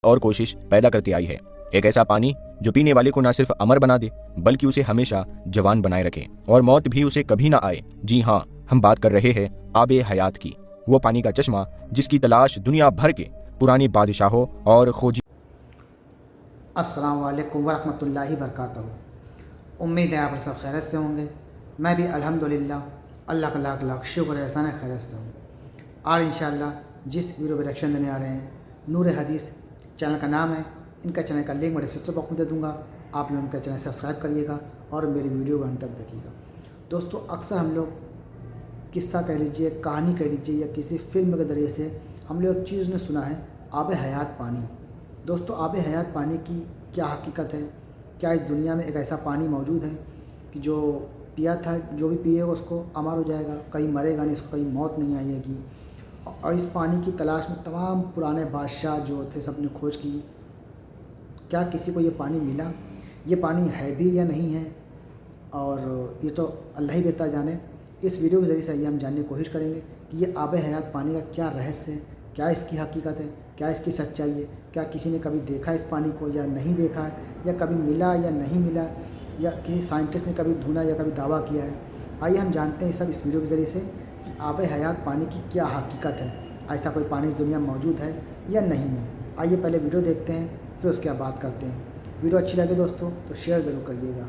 और कोशिश पैदा करती आई है। एक ऐसा पानी जो पीने वाले को न सिर्फ अमर बना दे बल्कि उसे हमेशा जवान बनाए रखे और मौत भी उसे कभी ना आए। जी हाँ, हम बात कर रहे हैं आबे हयात की, वो पानी का चश्मा जिसकी तलाश दुनिया भर के पुराने बादशाहों और खोजी। अस्सलाम वालेकुम वरहमतुल्लाहि वबरकातुहू। उम्मीद है आप सब खैरियत से होंगे। मैं भी अल्हम्दुलिल्लाह अल्लाह का लाख लाख शुक्र एहसान है खैरियत से हूँ। और इंशाअल्लाह जिस वीडियो पर रिएक्शन देने आ रहे हैं, नूर हदीस चैनल का नाम है। इनका चैनल का लिंक मैं डिस्क्रिप्शन बॉक्स में दे दूँगा। आप लोग उनका चैनल सब्सक्राइब करिएगा और मेरी वीडियो को अंत तक देखिएगा। दोस्तों, अक्सर हम लोग किस्सा कह लीजिए, कहानी कह लीजिए या किसी फिल्म के ज़रिए से हम लोग एक चीज़ ने सुना है, आबे हयात पानी। दोस्तों, आबे हयात पानी की क्या हकीकत है? क्या इस दुनिया में एक ऐसा पानी मौजूद है कि जो पिया था, जो भी पिएगा उसको अमर हो जाएगा, कहीं मरेगा नहीं, उसको कहीं मौत नहीं आएगी। और इस पानी की तलाश में तमाम पुराने बादशाह जो थे सब ने खोज की। क्या किसी को ये पानी मिला? ये पानी है भी या नहीं है? और ये तो अल्लाह ही बेहतर जाने। इस वीडियो के ज़रिए से ये हम जानने की कोशिश करेंगे कि ये आबे हयात पानी का क्या रहस्य है, क्या इसकी हकीकत है, क्या इसकी सच्चाई है, क्या किसी ने कभी देखा इस पानी को या नहीं देखा है, या कभी मिला या नहीं मिला, या किसी साइंटिस्ट ने कभी ढूंढा या कभी दावा किया है। आइए हम जानते हैं सब इस वीडियो के ज़रिए से कि आबे हयात पानी की क्या हकीकत है। ऐसा कोई पानी इस दुनिया में मौजूद है या नहीं है? आइए पहले वीडियो देखते हैं, फिर उसके बाद बात करते हैं। वीडियो अच्छी लगे दोस्तों तो शेयर ज़रूर करिएगा।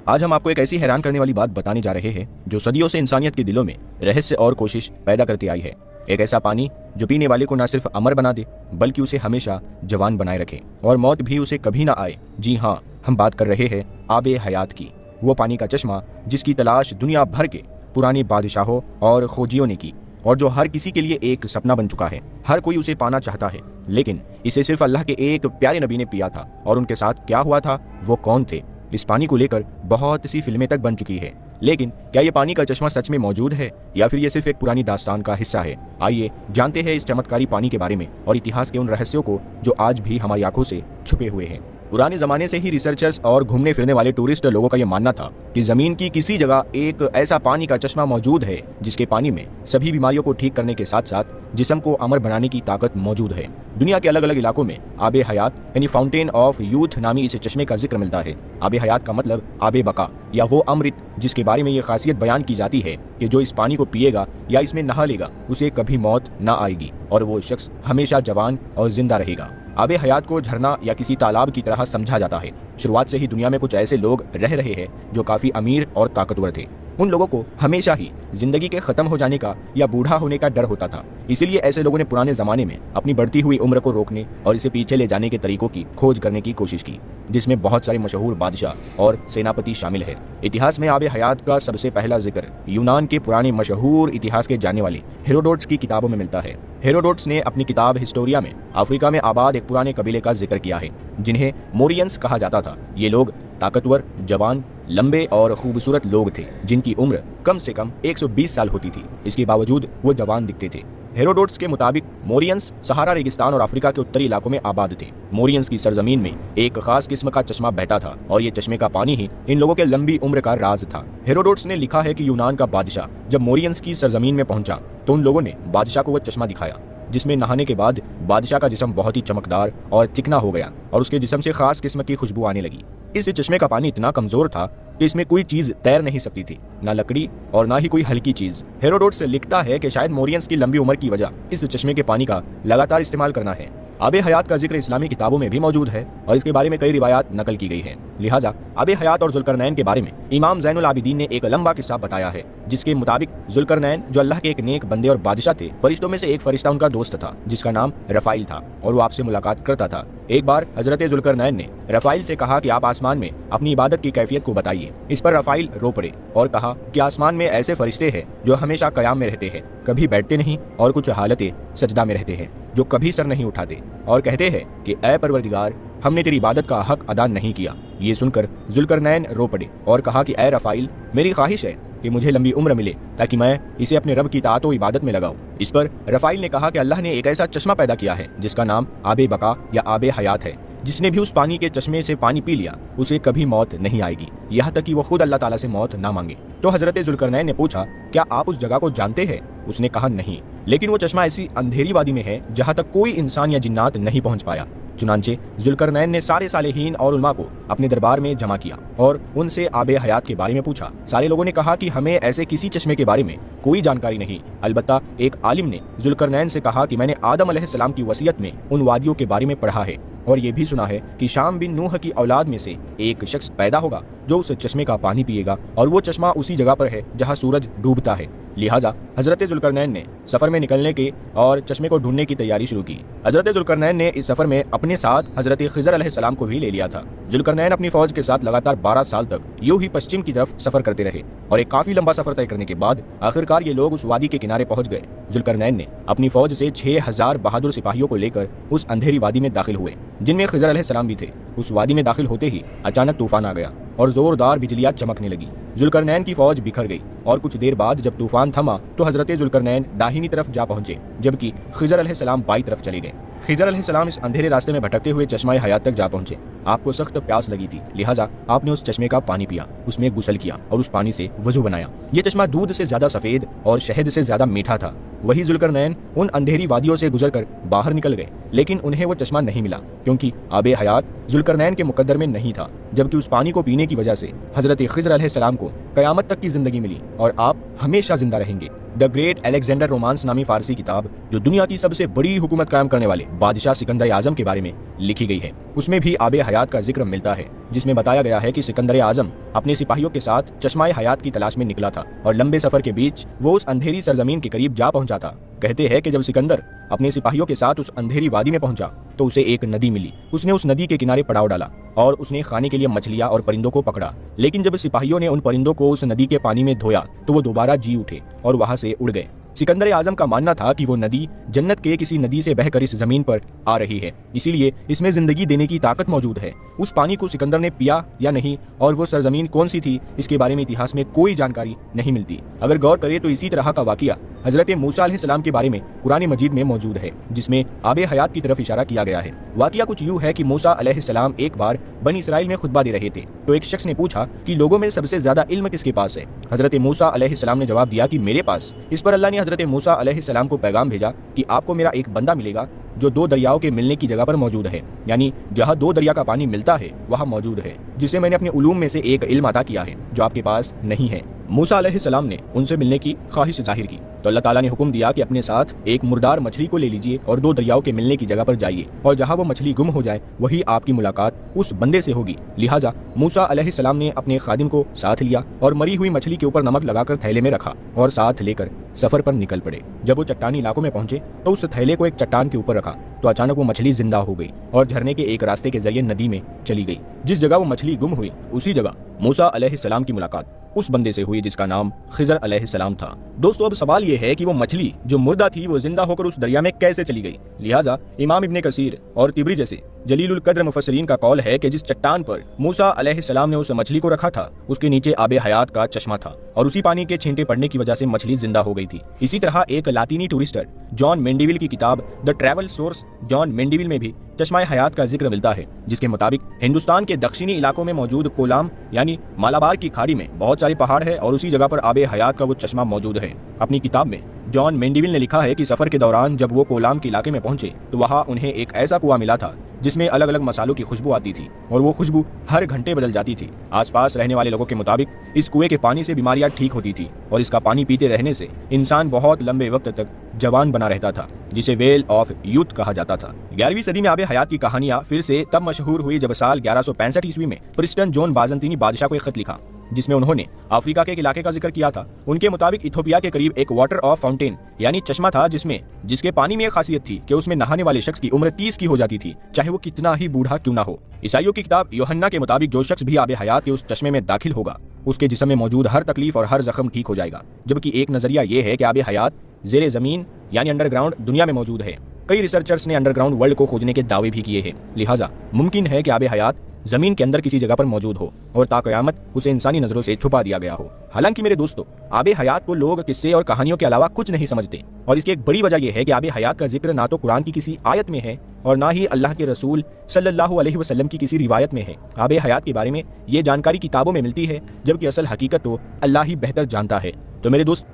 आज हम आपको एक ऐसी हैरान करने वाली बात बताने जा रहे हैं जो सदियों से इंसानियत के दिलों में रहस्य और कोशिश पैदा करती आई है। एक ऐसा पानी जो पीने वाले को न सिर्फ अमर बना दे बल्कि उसे हमेशा जवान बनाए रखे और मौत भी उसे कभी ना आए। जी हाँ, हम बात कर रहे हैं आबे हयात की, वो पानी का चश्मा जिसकी तलाश दुनिया भर के पुराने बादशाहों और खोजियों ने की और जो हर किसी के लिए एक सपना बन चुका है। हर कोई उसे पाना चाहता है, लेकिन इसे सिर्फ अल्लाह के एक प्यारे नबी ने पिया था। और उनके साथ क्या हुआ था, वो कौन थे? इस पानी को लेकर बहुत सी फिल्में तक बन चुकी है, लेकिन क्या ये पानी का चश्मा सच में मौजूद है या फिर ये सिर्फ एक पुरानी दास्तान का हिस्सा है? आइए जानते हैं इस चमत्कारी पानी के बारे में और इतिहास के उन रहस्यों को जो आज भी हमारी आंखों से छुपे हुए हैं। पुराने जमाने से ही रिसर्चर्स और घूमने फिरने वाले टूरिस्ट लोगों का यह मानना था कि जमीन की किसी जगह एक ऐसा पानी का चश्मा मौजूद है जिसके पानी में सभी बीमारियों को ठीक करने के साथ साथ जिस्म को अमर बनाने की ताकत मौजूद है। दुनिया के अलग अलग इलाकों में आबे हयात यानी फाउंटेन ऑफ यूथ नामी इस चश्मे का जिक्र मिलता है। आबे हयात का मतलब आबे बका या वो अमृत जिसके बारे में ये खासियत बयान की जाती है कि जो इस पानी को पिएगा या इसमें नहा लेगा उसे कभी मौत न आएगी और वो शख्स हमेशा जवान और जिंदा रहेगा। आबे हयात को झरना या किसी तालाब की तरह समझा जाता है। शुरुआत से ही दुनिया में कुछ ऐसे लोग रह रहे हैं जो काफी अमीर और ताकतवर थे। उन लोगों को हमेशा ही जिंदगी के खत्म हो जाने का या बूढ़ा होने का डर होता था। इसीलिए ऐसे लोगों ने पुराने जमाने में अपनी बढ़ती हुई उम्र को रोकने और इसे पीछे ले जाने के तरीकों की खोज करने की कोशिश की, जिसमें बहुत सारे मशहूर बादशाह और सेनापति शामिल है। इतिहास में आबे हयात का सबसे पहला जिक्र यूनान के पुराने मशहूर इतिहास के जानने वाले हेरोडोटस की किताबों में मिलता है। हेरोडोटस ने अपनी किताब हिस्टोरिया में अफ्रीका में आबाद एक पुराने कबीले का जिक्र किया है जिन्हें मोरियंस कहा जाता था। ये लोग ताकतवर, जवान, लंबे और खूबसूरत लोग थे जिनकी उम्र कम से कम 120 साल होती थी। इसके बावजूद वो जवान दिखते थे। हेरोडोटस के मुताबिक मोरियंस सहारा रेगिस्तान और अफ्रीका के उत्तरी इलाकों में आबाद थे। मोरियंस की सरजमीन में एक खास किस्म का चश्मा बहता था और ये चश्मे का पानी ही इन लोगों के लंबी उम्र का राज था। हेरोडोटस ने लिखा है कि यूनान का बादशाह जब मोरियंस की सरजमीन में पहुंचा तो उन लोगों ने बादशाह को वह चश्मा दिखाया जिसमें नहाने के बाद बादशाह का जिस्म बहुत ही चमकदार और चिकना हो गया और उसके जिस्म से खास किस्म की खुशबू आने लगी। इस चश्मे का पानी इतना कमजोर था कि इसमें कोई चीज तैर नहीं सकती थी, ना लकड़ी और ना ही कोई हल्की चीज। हेरोडोटस लिखता है कि शायद मोरियंस की लंबी उम्र की वजह इस चश्मे के पानी का लगातार इस्तेमाल करना है। आबे हयात का जिक्र इस्लामी किताबों में भी मौजूद है और इसके बारे में कई रिवायात नकल की गई है। लिहाजा आबे हयात और जुल्करनैन के बारे में इमाम ज़ैनुल आबिदीन ने एक लंबा किस्सा बताया है जिसके मुताबिक जुल्करनैन जो अल्लाह के एक नेक बंदे और बादशाह थे, फरिश्तों में से एक फरिश्ता उनका दोस्त था जिसका नाम रफ़ाइल था और वो आपसे मुलाकात करता था। एक बार हजरत जुल्करनैन ने रफ़ाइल से कहा कि आप आसमान में अपनी इबादत की कैफियत को बताइए। इस पर रफ़ाइल रो पड़े और कहा कि आसमान में ऐसे फरिश्ते हैं जो हमेशा कयाम में रहते हैं, कभी बैठते नहीं और कुछ हालत सजदा में रहते हैं, जो कभी सर नहीं उठाते और कहते हैं कि ऐ परवरदिगार, हमने तेरी इबादत का हक अदा नहीं किया। ये सुनकर जुल्करनैन रो पड़े और कहा कि ऐ रफ़ाइल, मेरी ख्वाहिश है कि मुझे लंबी उम्र मिले ताकि मैं इसे अपने रब की ताअत व इबादत में लगाऊं। इस पर रफ़ाइल ने कहा कि अल्लाह ने एक ऐसा चश्मा पैदा किया है जिसका नाम आबे बका या आबे हयात है। जिसने भी उस पानी के चश्मे से पानी पी लिया उसे कभी मौत नहीं आएगी, यहाँ तक कि वो खुद अल्लाह ताला से मौत ना मांगे। तो हजरत जुल्करनैन ने पूछा, क्या आप उस जगह को जानते हैं? उसने कहा नहीं। लेकिन वो चश्मा ऐसी अंधेरी वादी में है जहाँ तक कोई इंसान या जिन्नात नहीं पहुँच पाया। चुनांचे जुल्करनैन ने सारे सालेहीन और उलमा को अपने दरबार में जमा किया और उनसे आबे हयात के बारे में पूछा। सारे लोगों ने कहा कि हमें ऐसे किसी चश्मे के बारे में कोई जानकारी नहीं। अलबत्ता एक आलिम ने जुल्करनैन से कहा कि मैंने आदम अलैहिस्सलाम की वसीयत में उन वादियों के बारे में पढ़ा है और ये भी सुना है कि शाम बिन नूह की औलाद में से एक शख्स पैदा होगा जो उस चश्मे का पानी पिएगा और वो चश्मा उसी जगह पर है जहाँ सूरज डूबता है। लिहाजा हजरत जुल्करनैन ने सफर में निकलने के और चश्मे को ढूंढने की तैयारी शुरू की। हजरत जुल्करनैन ने इस सफर में अपने साथ हजरत खिजर अलैहिस्सलाम को भी ले लिया था। जुल्करनैन अपनी फौज के साथ लगातार 12 साल तक यूं ही पश्चिम की तरफ सफर करते रहे और एक काफी लंबा सफर तय करने के बाद आखिरकार ये लोग उस वादी के किनारे पहुंच गए। जुल्करनैन ने अपनी फौज से 6000 बहादुर सिपाहियों को लेकर उस अंधेरी वादी में दाखिल हुए जिनमें खिजर अलैहिस्सलाम भी थे। उस वादी में दाखिल होते ही अचानक तूफान आ गया और जोरदार बिजलियां चमकने लगी। जुल्करनैन की फौज बिखर गई और कुछ देर बाद जब तूफान थमा तो हजरत जुल्करनैन दाहिनी तरफ जा पहुंचे जबकि खिजर अलैहिस्सलाम बाई तरफ चले गए। खिजर अलैहिस्सलाम इस अंधेरे रास्ते में भटकते हुए चश्मा हयात तक जा पहुंचे। आपको सख्त प्यास लगी थी, लिहाजा आपने उस चश्मे का पानी पिया, उसमें गुस्ल किया और उस पानी से वजू बनाया। ये चश्मा दूध से ज्यादा सफेद और शहद से ज्यादा मीठा था। वही जुल्करनैन उन अंधेरी वादियों से गुजरकर बाहर निकल गए, लेकिन उन्हें वो चश्मा नहीं मिला क्योंकि आबे हयात जुल्करनैन के मुकद्दर में नहीं था, जबकि उस पानी को पीने की वजह से हजरत खिजर अलैहिस्सलाम को कयामत तक की जिंदगी मिली और आप हमेशा जिंदा रहेंगे। द ग्रेट अलेक्जेंडर रोमांस नामी फारसी किताब जो दुनिया की सबसे बड़ी हुकूमत कायम करने वाले बादशाह सिकंदर आजम के बारे में लिखी गई है, उसमें भी आबे हयात का जिक्र मिलता है, जिसमें बताया गया है कि सिकंदर आजम अपने सिपाहियों के साथ चश्मा हयात की तलाश में निकला था और लंबे सफर के बीच वो उस अंधेरी सरजमीन के करीब जा पहुंचा था। कहते हैं कि जब सिकंदर अपने सिपाहियों के साथ उस अंधेरी वादी में पहुंचा तो उसे एक नदी मिली। उसने उस नदी के किनारे पड़ाव डाला और उसने खाने के लिए मछलियां और परिंदों को पकड़ा, लेकिन जब सिपाहियों ने उन परिंदों को उस नदी के पानी में धोया तो वो दोबारा जी उठे और वहां से उड़ गए। सिकंदर आजम का मानना था कि वो नदी जन्नत के किसी नदी से बहकर इस जमीन पर आ रही है, इसीलिए इसमें जिंदगी देने की ताकत मौजूद है। उस पानी को सिकंदर ने पिया या नहीं और वो सरजमीन कौन सी थी, इसके बारे में इतिहास में कोई जानकारी नहीं मिलती। अगर गौर करें तो इसी तरह का वाकया हजरत मूसा अलैहिस्सलाम के बारे में कुरान मजीद में मौजूद है, जिसमें आबे हयात की तरफ इशारा किया गया है। वाकया कुछ यूं है कि मूसा अलैहिस्सलाम एक बार बनी इसराइल में खुतबा दे रहे थे तो एक शख्स ने पूछा कि लोगों में सबसे ज्यादा इल्म किसके पास है। हजरत मूसा अलैहिस्सलाम ने जवाब दिया कि मेरे पास। इस पर अल्लाह ने हजरत मूसा अलैहिस्सलाम को पैगाम भेजा कि आपको मेरा एक बंदा मिलेगा जो 2 दरियाओं के मिलने की जगह पर मौजूद है, यानी जहाँ 2 दरिया का पानी मिलता है वहाँ मौजूद है, जिसे मैंने अपने उलूम में से एक इल्म अता किया है जो आपके पास नहीं है। मूसा अलैहिस्सलाम ने उनसे मिलने की ख्वाहिश जाहिर की तो अल्लाह ताला ने हुक्म दिया कि अपने साथ एक मुर्दार मछली को ले लीजिए और 2 दरियाओं के मिलने की जगह पर जाइए और जहाँ वो मछली गुम हो जाए वही आपकी मुलाकात उस बंदे से होगी। लिहाजा मूसा अलैहिस्सलाम ने अपने खादिम को साथ लिया और मरी हुई मछली के ऊपर नमक लगाकर थैले में रखा और साथ लेकर सफर पर निकल पड़े। जब वो चट्टानी इलाकों में पहुंचे तो उस थैले को एक चट्टान के ऊपर रखा तो अचानक वो मछली जिंदा हो गई और झरने के एक रास्ते के जरिए नदी में चली गई। जिस जगह वो मछली गुम हुई उसी जगह मूसा अलैहिस्सलाम की मुलाकात उस बंदे से हुई जिसका नाम खिजर अलैहिस्सलाम था। दोस्तों, अब सवाल ये है कि वो मछली जो मुर्दा थी वो जिंदा होकर उस दरिया में कैसे चली गई। लिहाजा इमाम इब्ने कसीर और तिबरी जैसे जलीलुल कद्र मुफस्सिरीन का कौल है कि जिस चट्टान पर मूसा अलैहिस्सलाम ने उस मछली को रखा था उसके नीचे आबे हयात का चश्मा था और उसी पानी के छींटे पड़ने की वजह से मछली जिंदा हो गई थी। इसी तरह एक लातीनी टूरिस्टर जॉन मेंडीविल की किताब द ट्रैवल सोर्स जॉन मेंडीविल में भी चश्मा हयात का जिक्र मिलता है, जिसके मुताबिक हिंदुस्तान के दक्षिणी इलाकों में मौजूद कोलाम यानी मालाबार की खाड़ी में बहुत सारे पहाड़ है और उसी जगह पर आबे हयात का वो चश्मा मौजूद है। अपनी किताब में जॉन मेंडीविल ने लिखा है कि सफर के दौरान जब वो कोलाम के इलाके में पहुंचे तो वहाँ उन्हें एक ऐसा कुआं मिला था जिसमें अलग अलग मसालों की खुशबू आती थी और वो खुशबू हर घंटे बदल जाती थी। आसपास रहने वाले लोगों के मुताबिक इस कुएं के पानी से बीमारियां ठीक होती थी और इसका पानी पीते रहने से इंसान बहुत लंबे वक्त तक जवान बना रहता था, जिसे वेल ऑफ यूथ कहा जाता था। 11वीं सदी में आबे हयात की कहानियां फिर से तब मशहूर हुई जब साल 1165 ईस्वी में प्रिस्टन जोन बाजंतीनी बादशाह को एक खत लिखा जिसमें उन्होंने अफ्रीका के एक इलाके का जिक्र किया था। उनके मुताबिक इथोपिया के करीब एक वाटर ऑफ फाउंटेन यानी चश्मा था जिसके पानी में एक खासियत थी कि उसमें नहाने वाले शख्स की उम्र 30 की हो जाती थी, चाहे वो कितना ही बूढ़ा क्यों ना हो। ईसाइयों की किताब यूहन्ना के मुताबिक जो शख्स भी आबे हयात के उस चश्मे में दाखिल होगा उसके जिस्म में मौजूद हर तकलीफ और हर जख्म ठीक हो जाएगा। जबकि एक नजरिया ये है कि आबे हयात जेरे जमीन यानी अंडरग्राउंड दुनिया में मौजूद है। कई रिसर्चर्स ने अंडरग्राउंड वर्ल्ड को खोजने के दावे भी किए हैं। लिहाजा मुमकिन है कि आबे हयात जमीन के अंदर किसी जगह पर मौजूद हो और ताक़यामत उसे इंसानी नजरों से छुपा दिया गया हो। हालांकि मेरे दोस्तों, आबे हयात को लोग किस्से और कहानियों के अलावा कुछ नहीं समझते और इसकी एक बड़ी वजह यह है कि आबे हयात का जिक्र ना तो कुरान की किसी आयत में है और ना ही अल्लाह के रसूल सल्लल्लाहु अलैहि वसल्लम की किसी रिवायत में है। आबे हयात के बारे में ये जानकारी किताबों में मिलती है, जबकि असल हकीकत तो अल्लाह ही बेहतर जानता है। तो मेरे दोस्तों,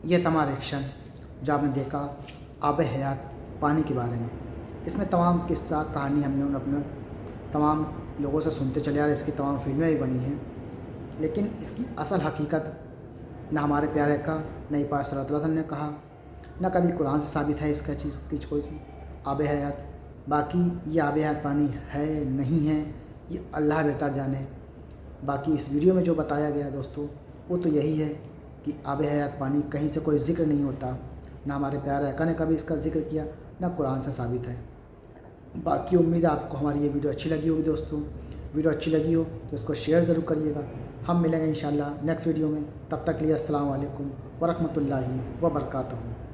ये तमाम एक्शन जो आपने देखा आब हयात पानी के बारे में, इसमें तमाम किस्सा कहानी हमने उन अपने तमाम लोगों से सुनते चले आ रहे, इसकी तमाम फिल्में भी बनी हैं, लेकिन इसकी असल हकीकत ना हमारे प्यारे का नई पाक सल्लल्लाहु अलैहि वसल्लम ने कहा, ना कभी कुरान से साबित है इसका चीज़ की कोई आब हयात। बाकी ये आब हयात पानी है नहीं है ये अल्लाह बेहतर जाने। बाकी इस वीडियो में जो बताया गया दोस्तों वो तो यही है कि आब हयात पानी कहीं से कोई ज़िक्र नहीं होता, ना हमारे प्यारे आका ने कभी इसका जिक्र किया, ना कुरान से साबित है। बाकी उम्मीद है आपको हमारी ये वीडियो अच्छी लगी होगी दोस्तों। वीडियो अच्छी लगी हो तो इसको शेयर ज़रूर करिएगा। हम मिलेंगे इंशाल्लाह नेक्स्ट वीडियो में, तब तक लिए अस्सलाम वालेकुम व रहमतुल्लाहि व बरकातहू।